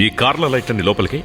ఈ కార్ల లైట్లన్నీ లోపలికి.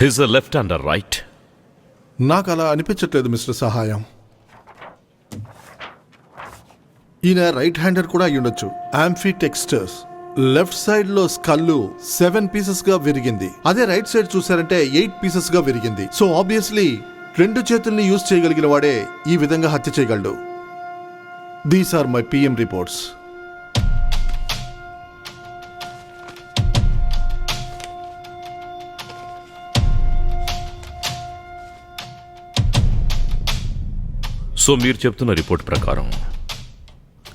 He's a left-hander, right? నాకు అలా అనిపించట్లేదు మిస్టర్ సహాయం. ఈయన రైట్ హ్యాండర్ కూడా అయ్యుండొచ్చు. యాంఫీ టెక్స్టర్స్ లెఫ్ట్ సైడ్ లో స్కల్లు 7 పీసెస్ గా విరిగింది. అదే రైట్ సైడ్ చూసారంటే 8 పీసెస్ గా విరిగింది. సో ఆబ్వియస్లీ 2 చేతుల్ని యూజ్ చేయగలిగిన వాడే ఈ విధంగా హత్య చేయగలడు. These are my PM reports. So మీరు చెప్తున్న రిపోర్ట్ ప్రకారం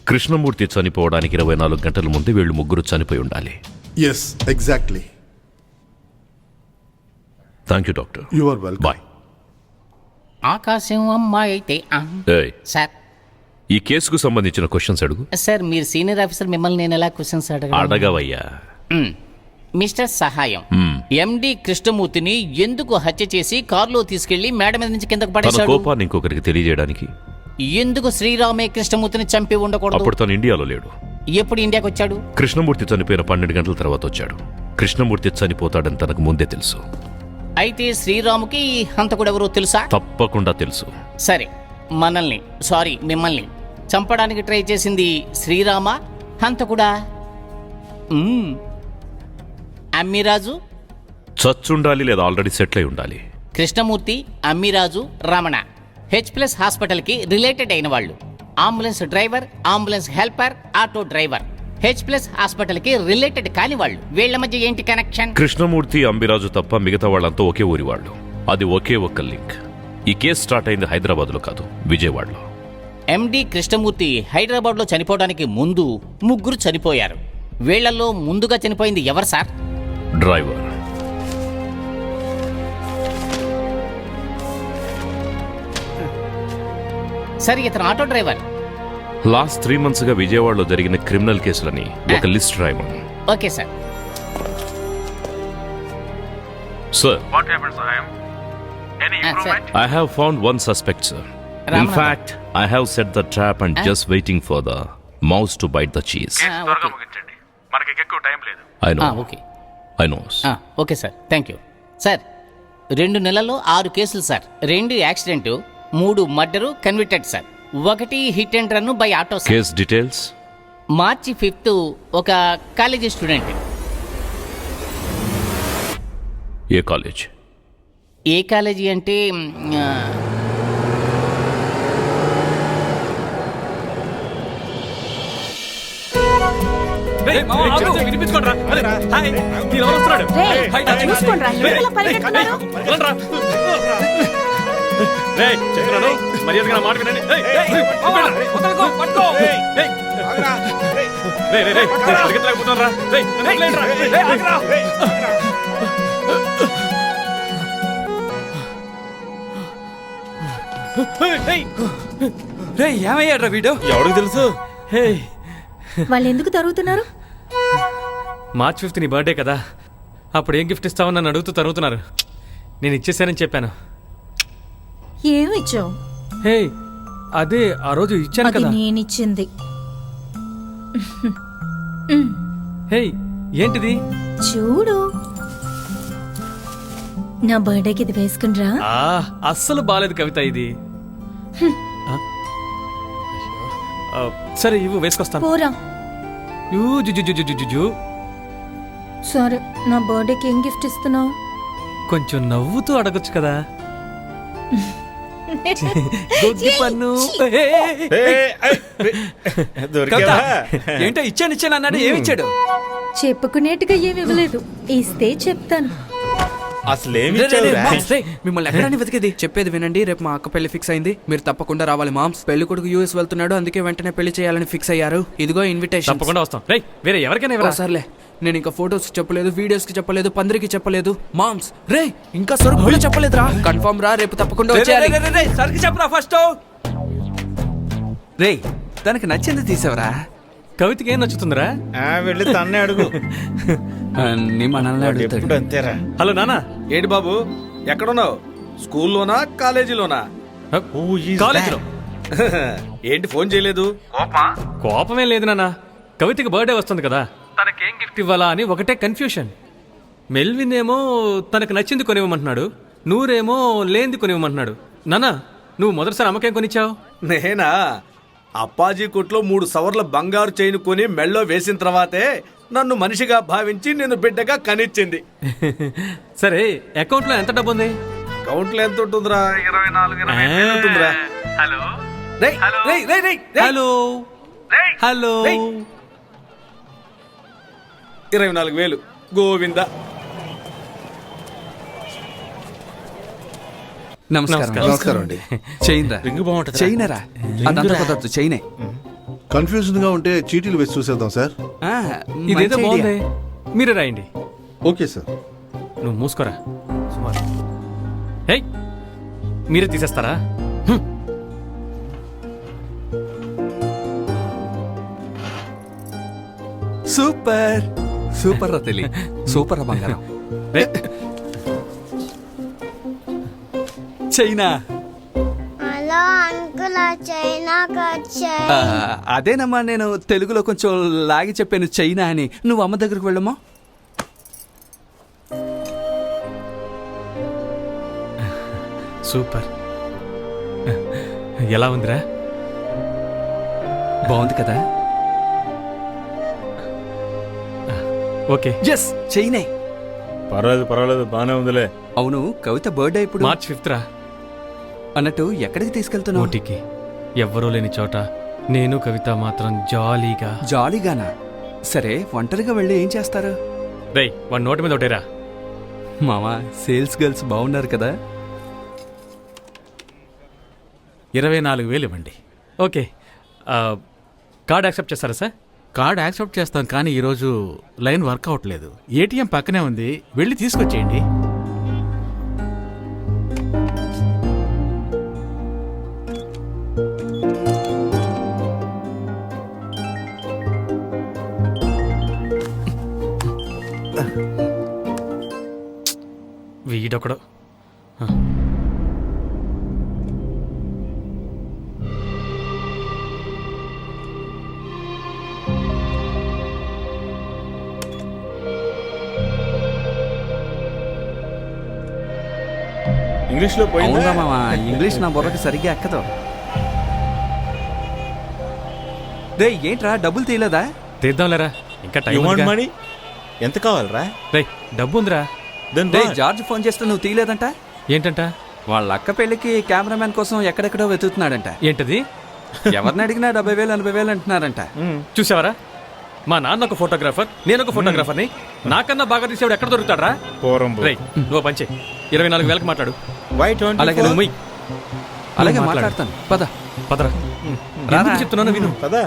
కృష్ణమూర్తి చనిపోవడానికి 24 గంటల ముందే వీళ్ళు ముగ్గురు చనిపోయి ఉండాలి. Yes, exactly. Thank you doctor. You are welcome. Bye. ఆకాశం అమ్మాయి అయితే సార్, ఈ కేసుకు సంబంధించిన క్వశ్చన్స్ అడుగు. సార్ మీరు సీనియర్ ఆఫీసర్, మిమ్మల్ని నేను ఎలా క్వశ్చన్స్ అడగవయ్యా. మిస్టర్ సహాయం, ఎండి కృష్ణమూర్తిని ఎందుకు హత్య చేసి కారులో తీసుకెళ్లి మేడ మీద నుంచి కిందకు పడేశాడు? కోపాన్ని ఇంకొకరికి తెలియజేయడానికి. ఎందుకు శ్రీరామే కృష్ణమూర్తిని చంపి ఉండకూడదు? అప్పుడు తను ఇండియాలో లేడు. ఎప్పుడు ఇండియాకి వచ్చాడు? కృష్ణమూర్తి చనిపోయిన 12 గంటల తర్వాత వచ్చాడు. కృష్ణమూర్తి చనిపోతాడని తనకు ముందే తెలుసు. అయితే శ్రీరాముకి హంతకుడు ఎవరో తెలుసా? తప్పకుండా తెలుసు. సరే, మిమ్మల్ని చంపడానికి ట్రై చేసింది శ్రీరామా, హంతకుడా? అమ్మిరాజు చచ్చుండాలి లేదా ఆల్రెడీ సెటిల్ అయి ఉండాలి. కృష్ణమూర్తి, అమ్మిరాజు, రమణ H+ హాస్పిటల్కి రిలేటెడ్ అయిన వాళ్ళు. Ambulance driver, ambulance helper, auto driver H+ హాస్పిటల్కి రిలేటెడ్ కాని వాళ్ళు. వీళ్ల మధ్య ఏంటి కనెక్షన్? కృష్ణమూర్తి, అంబిరాజు తప్ప మిగతా వాళ్ళంతా ఒకే ఊరి వాళ్ళు. అది ఒకే ఒక్క లింక్. ఈ కేసు స్టార్ట్ అయింది హైదరాబాద్లో కాదు, విజయవాడలో. ఎండి కృష్ణమూర్తి హైదరాబాద్లో చనిపోవడానికి ముందు ముగ్గురు చనిపోయారు. వీళ్లలో ముందుగా చనిపోయింది ఎవరు సార్? డ్రైవర్. సరే, ఇతను ఆటో డ్రైవర్. లాస్ట్ 3 months గా విజయవాడలో జరిగిన క్రిమినల్ కేసులని ఒక లిస్ట్ రాయమను. Okay sir. Sir, What happened, Sahayam? Any improvement? I have found one suspect, sir. In fact, I have set the trap and just waiting for the mouse to bite the cheese. త్వరగా ముగించండి, మనకి ఎక్కువ time లేదు. I know. Okay sir, thank you. Sir, 2 నెలల్లో 6 కేసులు sir. 2 accident, 3 murder convicted sir. 1 hit and run by auto sir. Case details. March 5th ఒక college student. ఏ college? ఏ college అంటే మర్యాదగా నా మాట వినండి. ఏయ్, ఏయ్, వదలకో, పట్టుకో. ఏయ్, ఏయ్. రేయ్, రేయ్, రేయ్, నేను పరిగెత్తలేకపోతున్నానురా. రేయ్, నన్ను వదిలేయండిరా. రేయ్, ఆగరా. ఏయ్, రే ఏమయ్యాడ్రా వీడు? ఎవరికి తెలుసు? హే వాళ్ళు ఎందుకు తరుగుతున్నారు? మార్చ్ 5th నీ బర్త్డే కదా, అప్పుడు ఏం గిఫ్ట్ ఇస్తావని నన్ను అడుగుతూ తరుగుతున్నారు. నేను ఇచ్చేసానని చెప్పాను. ఏమి ఇచ్చావు? హే, అదే ఆ రోజు ఇచ్చాను అది కదా. నేనిచ్చింది. హే, ఏంటిది? చూడు, నా బర్త్డేకి ఇది వేసుకునిరా. అస్సలు బాలేదు కవిత ఇది. ఆ? ఆ, సరే ఇవ్వు, వేసుకొస్తాను. పోరా. యూ, జు, జు, జు, జు, జు, జు, జు. సరే, నా బర్త్డేకి ఏం గిఫ్ట్ ఇస్తున్నావు? కొంచెం నవ్వుతూ అడగొచ్చు కదా. గొగ్గి పన్ను. ఏ, ఏ, ఏ, కవిత, ఏంటో ఇచ్చాను అన్నాడు, ఏమిచ్చాడు? చెప్పుకునేట్టుగా ఏమి ఇవ్వలేదు, ఇస్తే చెప్తాను. రే, రే, రే, మామ్స్, రే, మిమ్మల్ని ఎక్కడని వెతికేది? చెప్పేది వినండి, రేపు మా అక్క పెళ్లి ఫిక్స్ అయింది, మీరు తప్పకుండా రావాలి మామ్స్. పెళ్లి కొడుకు యూఎస్ వెళ్తున్నాడు, అందుకే వెంటనే పెళ్లి చేయాలని ఫిక్స్ అయ్యారు. ఇదిగో ఇన్విటేషన్. తప్పకుండా వస్తాం. రేయ్, వేరే ఎవరికైనా ఇవ్వరా? సర్లే, నేను ఇంకా ఫోటోస్ చెప్పలేదు, వీడియోస్ కి చెప్పలేదు, పందిరికి చెప్పలేదు. మామ్స్, రే ఇంకా సరుకు కూడా చెప్పలేదురా. కన్ఫర్మ్ రా, రేపు తప్పకుండా వచ్చేయాలి. సరుకు చెప్పరా ఫస్ట్. రే, తనకి నచ్చింది తీసావరా? కవితకి ఏం నచ్చుతుందిరా? వెళ్ళి తన్నే అడుగు. నీ మనల్ని అడుగుతాడు. ఎప్పుడు అంతేరా. హలో నానా. ఏంటి బాబు, ఎక్కడున్నావు? స్కూల్లోనా కాలేజీలోనా? కాలేజీలో. ఏంటి ఫోన్ చేయలేదు? కోపమే లేదు నాన్న, కవితకి బర్త్డే వస్తుంది కదా, తనకేం గిఫ్ట్ ఇవ్వాలా అని ఒకటే కన్ఫ్యూషన్. మెల్విన్ ఏమో తనకు నచ్చింది కొనివ్వమంటున్నాడు, నూరేమో లేనిది కొనివ్వమంటున్నాడు. నాన్న, నువ్వు మొదటిసారి అమ్మకేం కొనిచ్చావు? నేనా? అప్పాజీ కొట్లో 3 సవర్ల బంగారు చైన్ కొని మెళ్ళో వేసిన తర్వాతే నన్ను మనిషిగా భావించి నిన్ను బిడ్డగా కనిచ్చింది. సరే, అకౌంట్లో ఎంత డబ్బు ఉంది? అకౌంట్లో ఎంత ఉంటుందిరా? 24-25 ఆ. ఉంటుందిరా. హలో రేయ్, రేయ్, రేయ్, రేయ్, రేయ్. Hello hello. రేయ్. 24,000 గోవింద. నమస్కారం. నమస్కారం అండి. చైన్ రా, రింగు బాగుంటుంది. చైనరా? అదంతా కుదరదు, చైనే. కన్ఫ్యూజన్ గా ఉంటే చీటీలు వేసి చూసేద్దాం సార్. ఆ, ఇదేదో మంచి బాగుంది, idea. మీరే రాయండి. Okay sir. నువ్వు మూసుకోరా. ఏయ్, మీరే తీసేస్తారా? సూపర్ సూపర్ రా తెలి, సూపర్ రా బంగారం. ఏయ్, చైనా. హలో అంకుల్, చైనాకి వచ్చాయి. అదేనమ్మా, నేను తెలుగులో కొంచెం లాగి చెప్పాను చైనా అని. నువ్వు అమ్మ దగ్గరకు వెళ్ళమ్మా. సూపర్. ఎలా ఉందిరా? బాగుంది కదా? ఓకే. ఎస్, చైనే. పర్వాలేదు బానే ఉందిలే. అవును, కవిత బర్త్డే ఇప్పుడు. మార్చ్ 5th రా. అన్నట్టు ఎక్కడికి తీసుకెళ్తున్నావు? ఊటీకి. ఎవ్వరూ లేని చోట నేను కవిత మాత్రం జాలీగా. జాలీగానా? సరే, ఒంటరిగా వెళ్ళి ఏం చేస్తారు? రేయ్, వాడి నోటి మీద ఒకటేరా. మామా, సేల్స్ గర్ల్స్ బాగున్నారు కదా? 24,000 ఇవ్వండి. ఓకే. కార్డ్ యాక్సెప్ట్ చేస్తారా సార్? కార్డ్ యాక్సెప్ట్ చేస్తాం, కానీ ఈరోజు లైన్ వర్క్ అవ్వట్లేదు. ఏటీఎం పక్కనే ఉంది, వెళ్ళి తీసుకొచ్చేయండి. వీడొకడు. ఇంగ్లీష్ లో అవునా మామా, ఇంగ్లీష్ నా బుర్రకి సరిగ్గా ఎక్కదు. రే, ఏంట్రా డబ్బులు తీయలేదా? తీద్దాంలేరా, ఇంకా టైం ఉందిగా. మనీ ఎంత కావాలరా? రేయ్, డబ్బు ఉందిరా. రే, జార్జ్ ఫోన్ చేస్తే నువ్వు తీయలేదంట. ఏంటంట? వాళ్ళ అక్క పెళ్లికి కెమెరామ్యాన్ కోసం ఎక్కడెక్కడో వెతుకుతున్నాడంట. ఏంటది? ఎవరిని అడిగినా 70,000 80,000 అంటున్నారంట. చూసావరా, మా నాన్న ఒక ఫోటోగ్రాఫర్, నేను ఒక ఫోటోగ్రాఫర్ని. నాకన్నా బాగా తీసేవాడు ఎక్కడ దొరుకుతాడా? పోరం రేయ్, నువ్వు పంచే 24,000కి మాట్లాడు. వై 24? అలాగే నువ్వు మొయ్. అలాగే మాట్లాడు. మాట్లాడతాను పద పదరా ఎందుకు చెప్తున్నాను విను పదా